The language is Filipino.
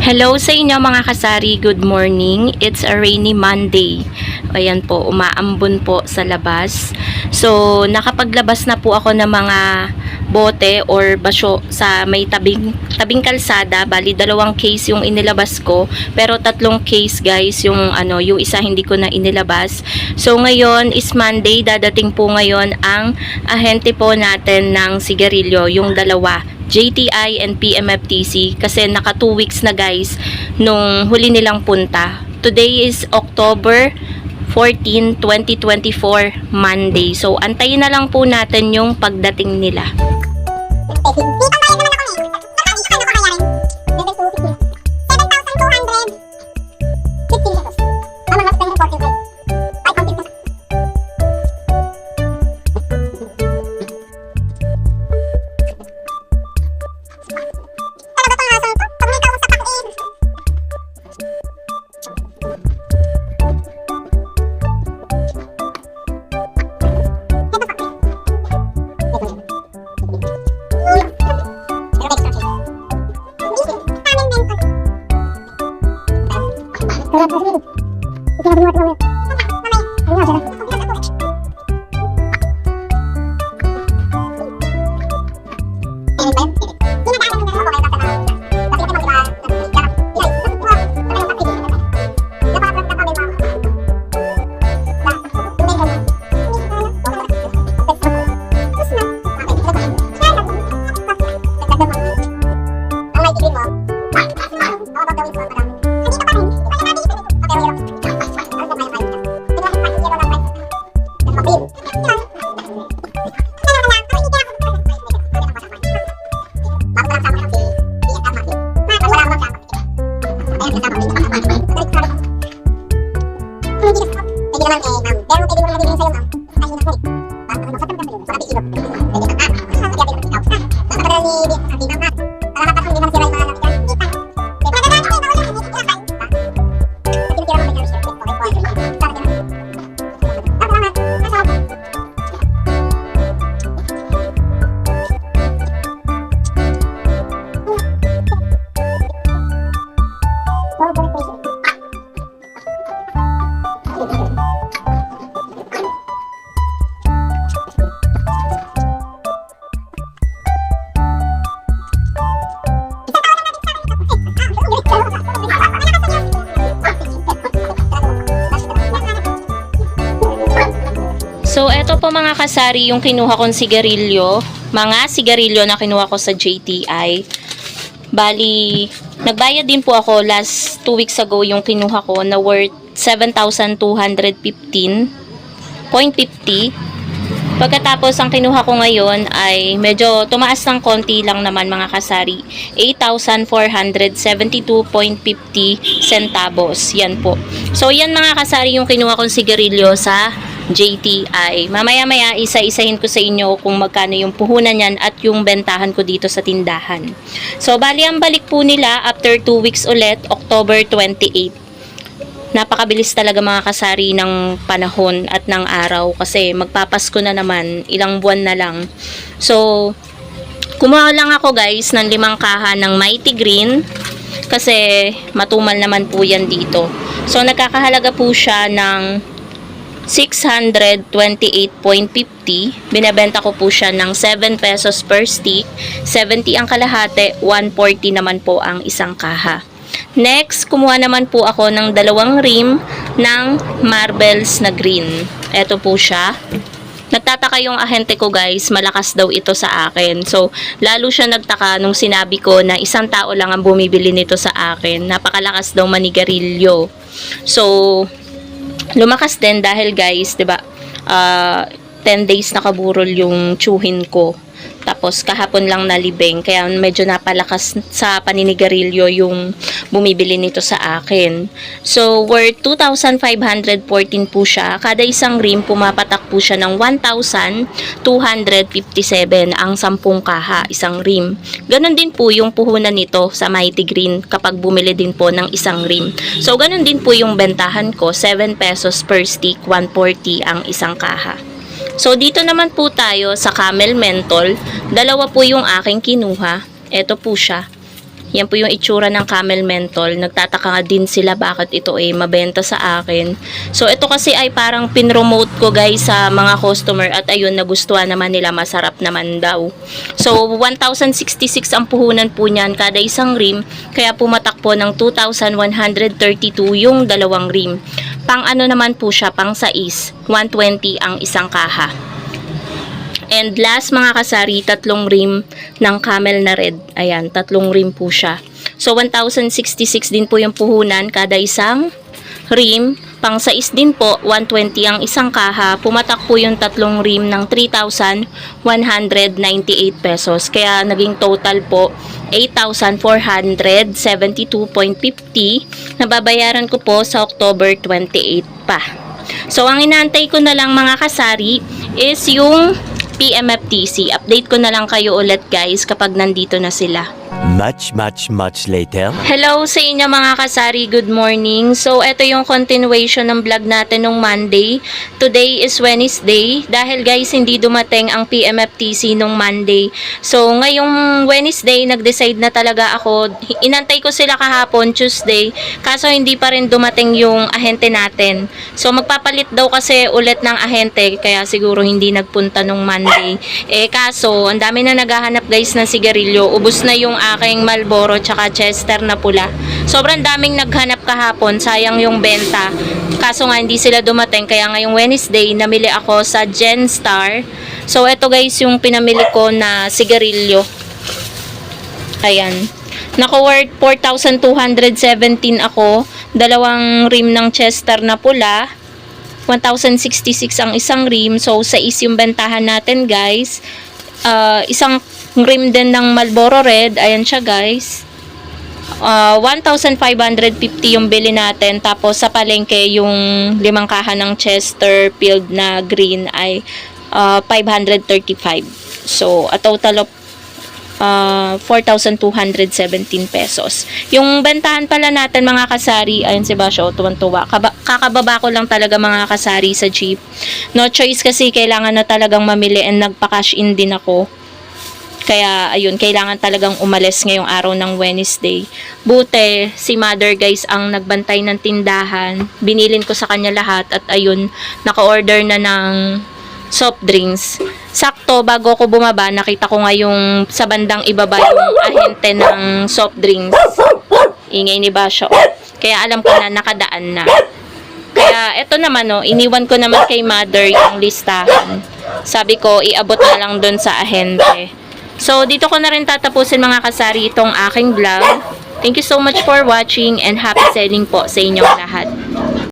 Hello sa inyo mga kasari, good morning. It's a rainy Monday. Ayan po, umaambon po sa labas. So, nakapaglabas na po ako ng mga bote or basyo sa may tabing kalsada. Bali, 2 case yung inilabas ko. Pero 3 case guys, yung isa hindi ko na inilabas. So, ngayon is Monday. Dadating po ngayon ang ahente po natin ng sigarilyo, yung 2. JTI and PMFTC kasi naka 2 weeks na guys nung huli nilang punta. Today is October 14, 2024, Monday. So, antayin na lang po natin yung pagdating nila. So, eto po mga kasari yung kinuha kong sigarilyo. Mga sigarilyo na kinuha ko sa JTI. Bali, nagbayad din po ako last 2 weeks ago yung kinuha ko na worth 7,215.50. Pagkatapos, ang kinuha ko ngayon ay medyo tumaas ng konti lang naman mga kasari. 8,472.50 centavos. Yan po. So, yan mga kasari yung kinuha kong sigarilyo sa JTI. Mamaya-maya isa-isahin ko sa inyo kung magkano yung puhunan yan at yung bentahan ko dito sa tindahan. So, bali ang balik po nila after 2 weeks ulit, October 28. Napakabilis talaga mga kasari ng panahon at ng araw kasi magpapasko na naman, ilang buwan na lang. So, kumuha lang ako guys ng 5 kaha ng Mighty Green kasi matumal naman po yan dito. So, nagkakahalaga po siya ng 628.50. Binebenta ko po siya ng 7 pesos per stick. 70 ang kalahati, 140 naman po ang isang kaha. Next, kumuha naman po ako ng 2 rim ng marbles na green. Ito po siya. Nagtataka yung ahente ko guys, malakas daw ito sa akin. So, lalo siya nagtaka nung sinabi ko na isang tao lang ang bumibili nito sa akin. Napakalakas daw manigarilyo. So, lumakas din dahil guys, 'di ba? 10 days nakaburol yung tsuhin ko. Tapos kahapon lang nalibing kaya medyo napalakas sa paninigarilyo yung bumibili nito sa akin. So worth 2,514 po siya. Kada isang rim pumapatak po siya ng 1,257 ang 10 kaha isang rim. Ganon din po yung puhunan nito sa Mighty Green kapag bumili din po ng isang rim. So ganon din po yung bentahan ko, 7 pesos per stick, 140 ang isang kaha. So, dito naman po tayo sa Camel Menthol. 2 po yung aking kinuha. Ito po siya. Yan po yung itsura ng Camel Menthol. Nagtataka nga din sila bakit ito ay mabenta sa akin. So, ito kasi ay parang pinromote ko guys sa mga customer at ayun, nagustuhan naman nila, masarap naman daw. So, 1,066 ang puhunan po niyan kada isang rim, kaya pumatak po ng 2,132 yung dalawang rim. Pang ano naman po siya, pang sais, 120 ang isang kaha. And last mga kasari, 3 rim ng Camel na red. Ayan, 3 rim po siya. So, 1,066 din po yung puhunan kada isang rim. Pang sais din po, 120 ang isang kaha. Pumatak po yung 3 rim ng 3,198 pesos. Kaya naging total po 8,472.50 na babayaran ko po sa October 28 pa. So, ang inaantay ko na lang mga kasari is yung PMFTC. Update ko na lang kayo ulit guys kapag nandito na sila. Much later. Hello sa inyo mga kasari, good morning. So, ito yung continuation ng vlog natin nung Monday. Today is Wednesday. Dahil guys, hindi dumating ang PMFTC nung Monday. So, ngayong Wednesday, nag-decide na talaga ako. Inantay ko sila kahapon, Tuesday. Kaso, hindi pa rin dumating yung ahente natin. So, magpapalit daw kasi ulit ng ahente. Kaya siguro hindi nagpunta nung Monday. Kaso, ang dami na naghahanap guys ng sigarilyo. Ubus na yung aking Marlboro tsaka Chester na pula. Sobrang daming naghanap kahapon, sayang yung benta. Kaso nga hindi sila dumating, kaya ngayong Wednesday namili ako sa Genstar. So eto guys yung pinamili ko na sigarilyo. Ayan. Naka-worth 4,217 ako. Dalawang rim ng Chester na pula. 1,066 ang isang rim. So 6 yung bentahan natin guys. Isang rim din ng Marlboro Red. Ayan siya guys. 1,550 yung bili natin. Tapos sa palengke yung 5 kaha ng Chesterfield na green ay 535. So a total of 4,217 pesos. Yung bentahan pala natin mga kasari, ayun si Basho, tuwan-tuwa. Kakababa ko lang talaga mga kasari sa jeep. No choice kasi kailangan na talagang mamili and nagpa-cash in din ako. Kaya, ayun, kailangan talagang umalis ngayong araw ng Wednesday. Buti, si mother guys ang nagbantay ng tindahan. Binilin ko sa kanya lahat at ayun, naka-order na ng soft drinks. Sakto, bago ko bumaba, nakita ko nga yung sa bandang ibaba yung ahente ng soft drinks. Ingay ni Basho. Kaya alam ko na nakadaan na. Kaya, eto naman, iniwan ko naman kay mother yung listahan. Sabi ko, iabot na lang dun sa ahente. So, dito ko na rin tatapusin mga kasari itong aking vlog. Thank you so much for watching and happy selling po sa inyong lahat.